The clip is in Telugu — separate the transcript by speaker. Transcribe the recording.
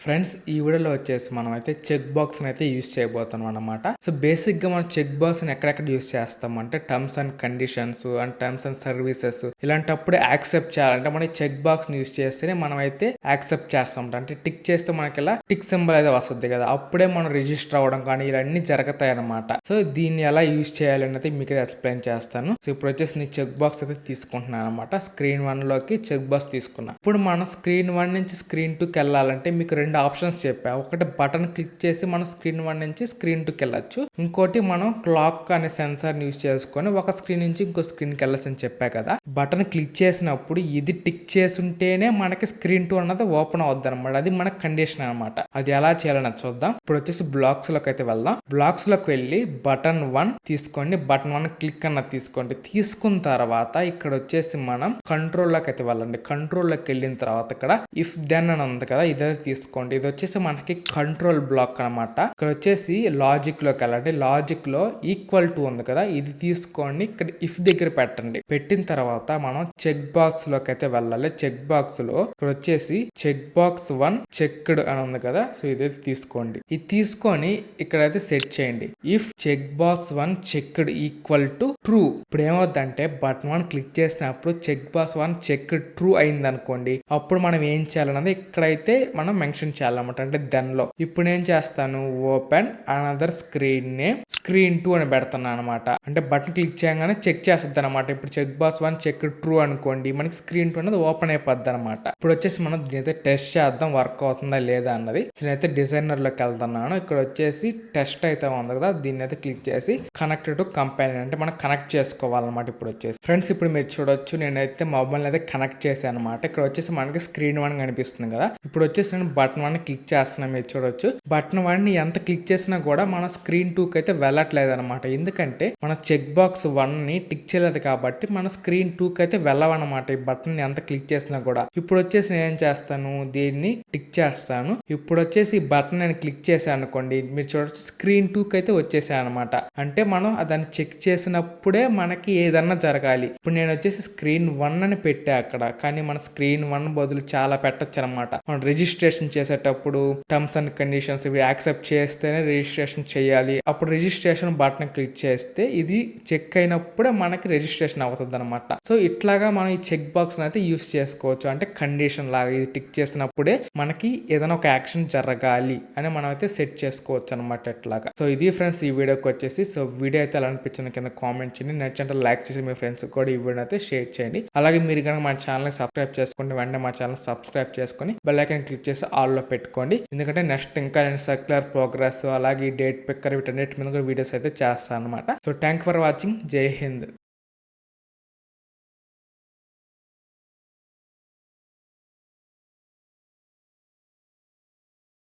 Speaker 1: ఫ్రెండ్స్ ఈ వీడియోలో వచ్చేసి మనం అయితే చెక్ బాక్స్ అయితే యూస్ చేయబోతున్నాం అనమాట. సో బేసిక్ గా మనం చెక్ బాక్స్ ని ఎక్కడెక్కడ యూస్ చేస్తాం అంటే terms and conditions and terms and services ఇలాంటప్పుడు యాక్సెప్ట్ చేయాలంటే మనం చెక్ బాక్స్ ని యూస్ చేస్తేనే మనం అయితే యాక్సెప్ట్ చేస్తాం. అంటే టిక్ చేస్తే మనకి ఇలా టిక్ సింబల్ అయితే వస్తుంది కదా, అప్పుడే మనం రిజిస్టర్ అవ్వడం కానీ ఇవన్నీ జరుగుతాయి అనమాట. సో దీన్ని ఎలా యూస్ చేయాలి అనేది మీకు ఎక్స్ప్లెయిన్ చేస్తాను. సో ఇప్పుడు వచ్చేసి నేను చెక్ బాక్స్ అయితే తీసుకుంటున్నాను అనమాట. స్క్రీన్ 1 లోకి చెక్ బాక్స్ తీసుకున్నా. ఇప్పుడు మనం స్క్రీన్ 1 నుంచి స్క్రీన్ 2కి వెళ్ళాలంటే మీకు రెండు ఆప్షన్స్ చెప్పా. ఒకటి బటన్ క్లిక్ చేసి మనం స్క్రీన్ 1 నుంచి స్క్రీన్ 2కి వెళ్ళొచ్చు. ఇంకోటి మనం క్లాక్ అనే సెన్సార్ యూస్ చేసుకొని ఒక స్క్రీన్ నుంచి ఇంకో స్క్రీన్ కి వెళ్ళొచ్చు అని చెప్పా కదా. బటన్ క్లిక్ చేసినప్పుడు ఇది టిక్ చేసుంటేనే మనకి స్క్రీన్ 2 అన్నది ఓపెన్ అవుద్ది అనమాట. అది మన కండిషన్ అనమాట. అది ఎలా చేయాలని చూద్దాం. ఇప్పుడు వచ్చేసి బ్లాక్స్ లోకి అయితే వెళ్దాం. బ్లాక్స్ లోకి వెళ్ళి బటన్ 1 తీసుకోండి. బటన్ 1 క్లిక్ అన్న తీసుకోండి. తీసుకున్న తర్వాత ఇక్కడ వచ్చేసి మనం కంట్రోల్ లోకి అయితే వెళ్ళండి. కంట్రోల్ లోకి వెళ్ళిన తర్వాత ఇక్కడ ఇఫ్ దెన్ అని ఉంది కదా, ఇదైతే తీసుకోండి. ఇది వచ్చేసి మనకి కంట్రోల్ బ్లాక్ అనమాట. ఇక్కడ వచ్చేసి లాజిక్ లోకి వెళ్ళండి. లాజిక్ లో ఈక్వల్ టు ఉంది కదా, ఇది తీసుకోండి. ఇక్కడ ఇఫ్ దగ్గర పెట్టండి. పెట్టిన తర్వాత మనం చెక్ బాక్స్ లోకి అయితే వెళ్ళాలి. చెక్ బాక్స్ లో ఇక్కడ వచ్చేసి చెక్ బాక్స్ 1 చెక్డ్ అని ఉంది కదా, సో ఇదైతే తీసుకోండి. ఇది తీసుకొని ఇక్కడైతే సెట్ చేయండి. If check box 1 checked equal to true. ఇప్పుడు ఏమవుద్దంటే బటన్ 1 క్లిక్ చేసినప్పుడు చెక్ బాక్స్ 1 చెక్డ్ ట్రూ అయింది అనుకోండి, అప్పుడు మనం ఏం చేయాలన్నది ఇక్కడైతే మనం మెన్షన్ చేయాలన్నమాట. అంటే దానిలో ఇప్పుడు నేను చేస్తాను open another screen name screen 2 అని పెడతాను అనమాట. అంటే బటన్ క్లిక్ చేయగానే చెక్ చేస్తుంది అనమాట. ఇప్పుడు చెక్ బాక్స్ 1 చెక్ ట్రూ అనుకోండి, మనకి స్క్రీన్ 2 అనేది ఓపెన్ అయిపోద్ది అనమాట. ఇప్పుడు వచ్చేసి మనం దీనైతే టెస్ట్ చేద్దాం వర్క్ అవుతుందా లేదా అన్నది. నేనైతే డిజైనర్ లోకి వెళ్తున్నాను. ఇక్కడ వచ్చేసి టెస్ట్ అయితే ఉంది కదా, దీన్ని అయితే క్లిక్ చేసి కనెక్టెడ్ టు కంపెనీ అంటే మనం కనెక్ట్ చేసుకోవాలన్నమాట. ఇప్పుడు వచ్చేసి ఫ్రెండ్స్ ఇప్పుడు మీరు చూడొచ్చు, నేనైతే మొబైల్ అయితే కనెక్ట్ చేశాను అనమాట. ఇక్కడ వచ్చేసి మనకి స్క్రీన్ 1 కనిపిస్తుంది కదా. ఇప్పుడు వచ్చేసి నేను బటన్ 1 క్లిక్ చేస్తున్నా. మీరు చూడొచ్చు బటన్ 1 ని ఎంత క్లిక్ చేసినా కూడా మన స్క్రీన్ 2కి అయితే వెళ్ళట్లేదు అనమాట. ఎందుకంటే మన చెక్ బాక్స్ 1 ని టిక్ చేయలేదు కాబట్టి మన స్క్రీన్ 2కి అయితే వెళ్ళవన్నమాట. ఈ బటన్ ని ఎంత క్లిక్ చేసినా కూడా. ఇప్పుడు వచ్చేసి నేను ఏం చేస్తాను, దీన్ని టిక్ చేస్తాను. ఇప్పుడు వచ్చేసి ఈ బటన్ నేను క్లిక్ చేశాను అనుకోండి, మీరు చూడొచ్చు స్క్రీన్ 2కి అయితే వచ్చేసాను అనమాట. అంటే మనం దాన్ని చెక్ చేసినప్పుడే మనకి ఏదన్నా జరగాలి. ఇప్పుడు నేను వచ్చేసి స్క్రీన్ 1 అని పెట్టా అక్కడ, కానీ మన స్క్రీన్ 1 బదులు చాలా పెట్టొచ్చు అనమాట. మనం రిజిస్ట్రేషన్ చేసేటప్పుడు టర్మ్స్ అండ్ కండిషన్స్ ఇవి యాక్సెప్ట్ చేస్తేనే రిజిస్ట్రేషన్ చేయాలి. అప్పుడు రిజిస్ట్రేషన్ బటన్ క్లిక్ చేస్తే ఇది చెక్ అయినప్పుడే మనకి రిజిస్ట్రేషన్ అవుతుంది అనమాట. సో ఇట్లాగా మనం ఈ చెక్ బాక్స్ అయితే యూస్ చేసుకోవచ్చు. అంటే కండిషన్ లాగా ఇది టిక్ చేసినప్పుడే మనకి ఏదైనా ఒక యాక్షన్ జరగాలి అని మనం అయితే సెట్ చేసుకోవచ్చు అనమాట. ఇట్లాగా సో ఇది ఫ్రెండ్స్ ఈ వీడియోకి వచ్చేసి. సో వీడియో అయితే ఎలా అనిపించింది కింద కామెంట్ చేయండి. నచ్చినట్టు లైక్ చేసి మీ ఫ్రెండ్స్ కూడా ఈ వీడియో అయితే షేర్ చేయండి. అలాగే మీరు కనుక మన ఛానల్ సబ్స్క్రైబ్ చేసుకుంటే వెంటనే మా ఛానల్ సబ్స్క్రైబ్ చేసుకొని బెల్ ఐకాన్ క్లిక్ చేసి ఆల్ లో పెట్టుకోండి. ఎందుకంటే నెక్స్ట్ ఇంకా నేను సర్క్యులర్ ప్రోగ్రెస్ అలాగే డేట్ పిక్కర్ వీటన్నిటి మీద కూడా వీడియోస్ అయితే చేస్తాను అనమాట. So thank for watching. జై హింద్.